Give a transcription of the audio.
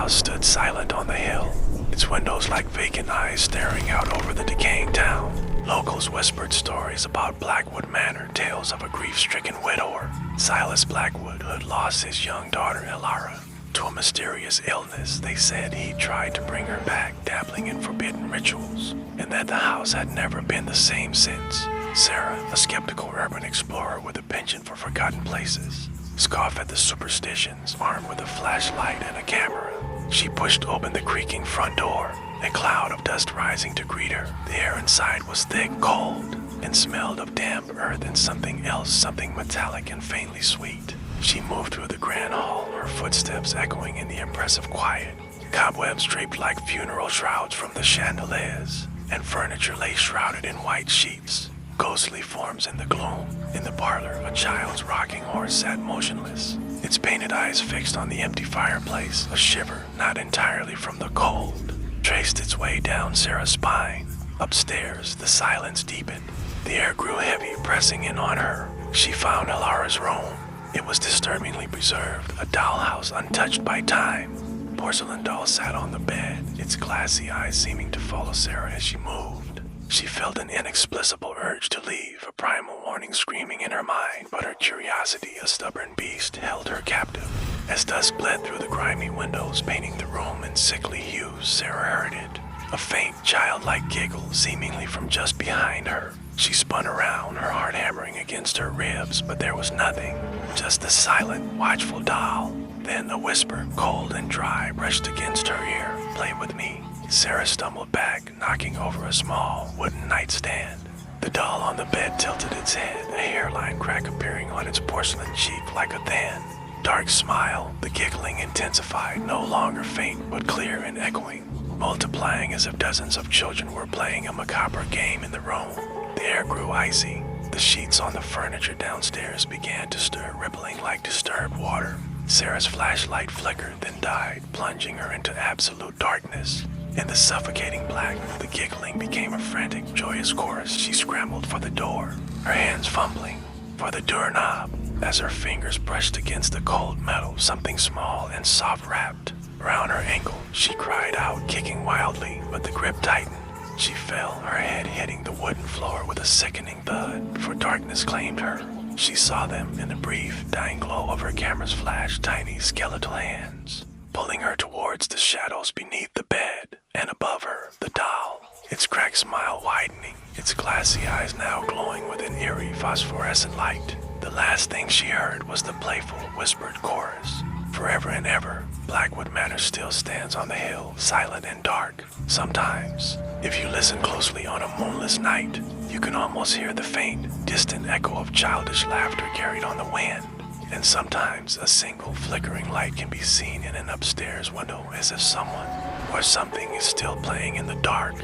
house stood silent on the hill, its windows like vacant eyes staring out over the decaying town. Locals whispered stories about Blackwood Manor, tales of a grief-stricken widower, Silas Blackwood, who had lost his young daughter Elara to a mysterious illness. They said he tried to bring her back, dabbling in forbidden rituals, and that the house had never been the same since. Sarah, a skeptical urban explorer with a penchant for forgotten places, scoffed at the superstitions, armed with a flashlight and a camera. She pushed open the creaking front door, a cloud of dust rising to greet her. The air inside was thick, cold, and smelled of damp earth and something else, something metallic and faintly sweet. She moved through the grand hall, her footsteps echoing in the impressive quiet. Cobwebs draped like funeral shrouds from the chandeliers, and furniture lay shrouded in white sheets. Ghostly forms in the gloom. In the parlor, a child's rocking horse sat motionless, its painted eyes fixed on the empty fireplace. A shiver, not entirely from the cold, traced its way down Sarah's spine. Upstairs, the silence deepened. The air grew heavy, pressing in on her. She found Elara's room. It was disturbingly preserved, a dollhouse untouched by time. Porcelain doll sat on the bed, its glassy eyes seeming to follow Sarah as she moved. She felt an inexplicable urge to leave, a primal warning screaming in her mind, but her curiosity, a stubborn beast, held her captive. As dust bled through the grimy windows, painting the room in sickly hues, Sarah heard it. A faint, childlike giggle, seemingly from just behind her. She spun around, her heart hammering against her ribs, but there was nothing. Just the silent, watchful doll. Then a whisper, cold and dry, brushed against her ear. "Play with me." Sarah stumbled back, knocking over a small wooden nightstand. The doll on the bed tilted its head, a hairline crack appearing on its porcelain cheek like a thin, dark smile. The giggling intensified, no longer faint but clear and echoing, multiplying as if dozens of children were playing a macabre game in the room. The air grew icy. The sheets on the furniture downstairs began to stir, rippling like disturbed water. Sarah's flashlight flickered, then died, plunging her into absolute darkness. In the suffocating black, the giggling became a frantic, joyous chorus. She scrambled for the door, her hands fumbling for the doorknob. As her fingers brushed against the cold metal, something small and soft wrapped around her ankle. She cried out, kicking wildly, but the grip tightened. She fell, her head hitting the wooden floor with a sickening thud, for darkness claimed her. She saw them in the brief, dying glow of her camera's flash, tiny skeletal hands, pulling her towards the shadows beneath the bed, and above her, the doll, its cracked smile widening, its glassy eyes now glowing with an eerie phosphorescent light. The last thing she heard was the playful, whispered chorus. Forever and ever, Blackwood Manor still stands on the hill, silent and dark. Sometimes, if you listen closely on a moonless night, you can almost hear the faint, distant echo of childish laughter carried on the wind. And sometimes a single flickering light can be seen in an upstairs window, as if someone or something is still playing in the dark.